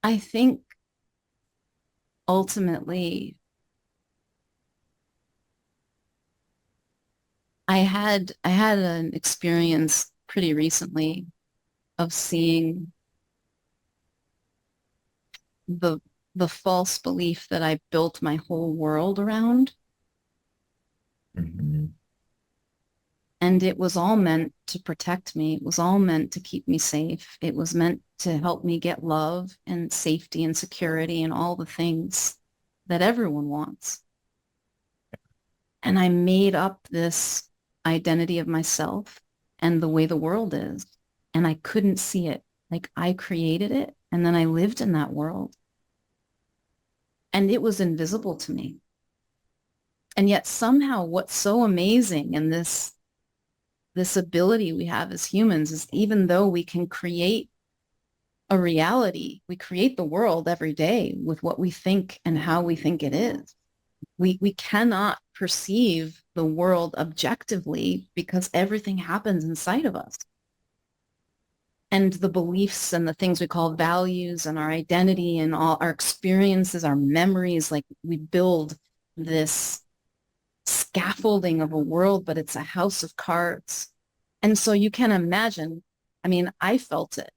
I think ultimately I had an experience pretty recently of seeing the the false belief that I built my whole world around. Hmm. And it was all meant to protect me. It was all meant to keep me safe. It was meant to help me get love and safety and security and all the things that everyone wants. And I made up this identity of myself and the way the world is. And I couldn't see it. Like I created it and then I lived in that world and it was invisible to me. And yet somehow what's so amazing in this ability we have as humans is even though we can create a reality, we create the world every day with what we think and how we think it is. We cannot perceive the world objectively because everything happens inside of us. And the beliefs and the things we call values and our identity and all our experiences, our memories, like we build this scaffolding of a world, but it's a house of cards. And so you can imagine, I mean, I felt it.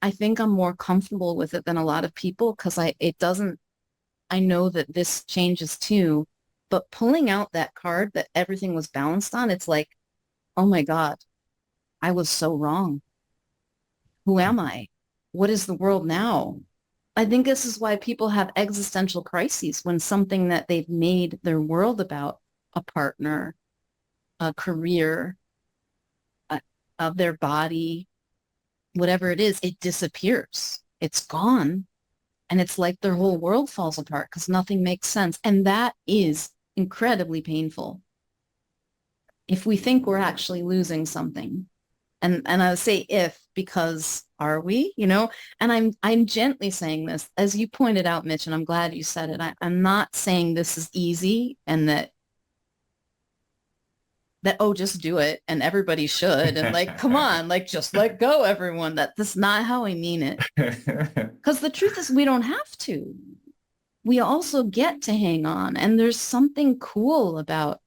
I think I'm more comfortable with it than a lot of people because it doesn't, I know that this changes too, but pulling out that card that everything was balanced on, it's like, oh my God, I was so wrong. Who am I? What is the world now? I think this is why people have existential crises when something that they've made their world about, a partner, a career, uh, of their body, whatever it is, it disappears. It's gone. And it's like their whole world falls apart because nothing makes sense. And that is incredibly painful if we think we're actually losing something. And I would say if because are we, and I'm gently saying this, as you pointed out, Mitch, and I'm glad you said it. I'm not saying this is easy and that oh just do it and everybody should and like come on like just let go everyone that's not how I mean it because the truth is we don't have to. We also get to hang on. And there's something cool about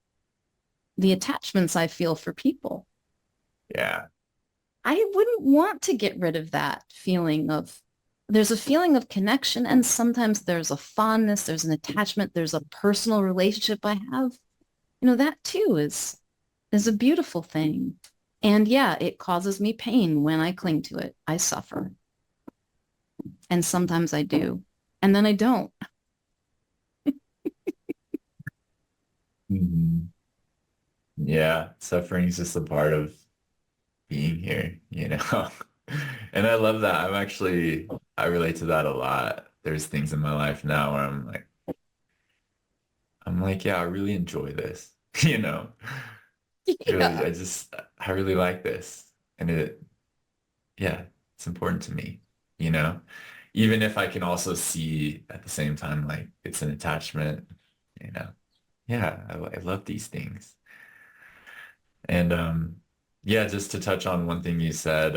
the attachments I feel for people. Yeah. I wouldn't want to get rid of that feeling of, there's a feeling of connection. And sometimes there's a fondness, there's an attachment, there's a personal relationship I have. That too is a beautiful thing. And yeah, it causes me pain when I cling to it. I suffer. And sometimes I do. And then I don't. Mhm. Yeah. Suffering is just a part of being here, you know? And I love that. I relate to that a lot. There's things in my life now where I'm like, yeah, I really enjoy this, you know? Really, Yeah. I really like this. And yeah, it's important to me, you know? Even if I can also see at the same time, like it's an attachment, you know? Yeah, I love these things. And yeah, just to touch on one thing you said,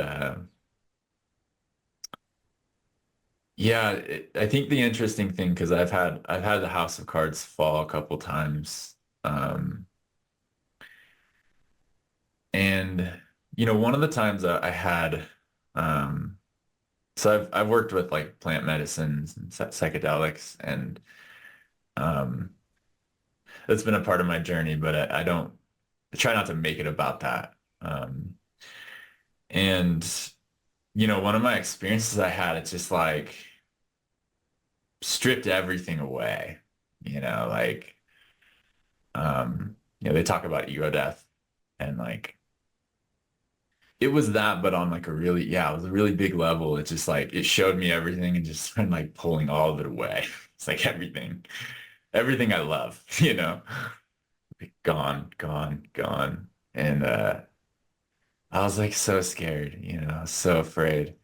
yeah, I think the interesting thing, because I've had the House of Cards fall a couple times. Um, and one of the times I had um so I've worked with like plant medicines and psychedelics and um that's been a part of my journey, but I try not to make it about that. And one of my experiences I had, it's just like stripped everything away, like they talk about ego death and like it was that, but on like a really, yeah, it was a really big level. It just like it showed me everything and just started like pulling all of it away. It's like everything I love, like gone, gone, gone. And I was like so scared, I was so afraid.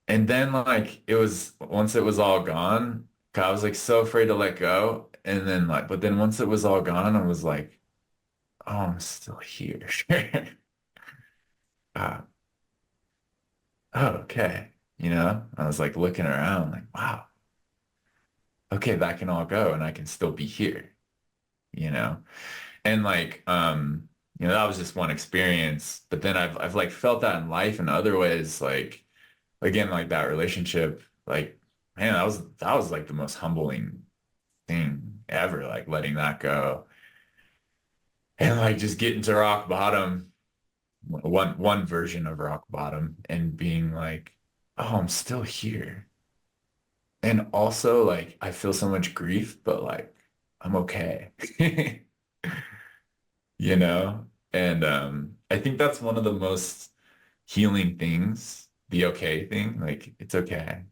And then like it was once it was all gone, I was like so afraid to let go. And then like, but then once it was all gone, I was like, oh, I'm still here. Ah, oh, okay. you know? I was like looking around like, wow, okay, that can all go and I can still be here, you know? And like, that was just one experience. But then I've like felt that in life in other ways, like again, like that relationship, like, man, that was like the most humbling thing ever, like letting that go. And like just getting to rock bottom, one version of rock bottom and being like, oh, I'm still here. And also like I feel so much grief, but like I'm okay. You know? And I think that's one of the most healing things, the okay thing. Like it's okay.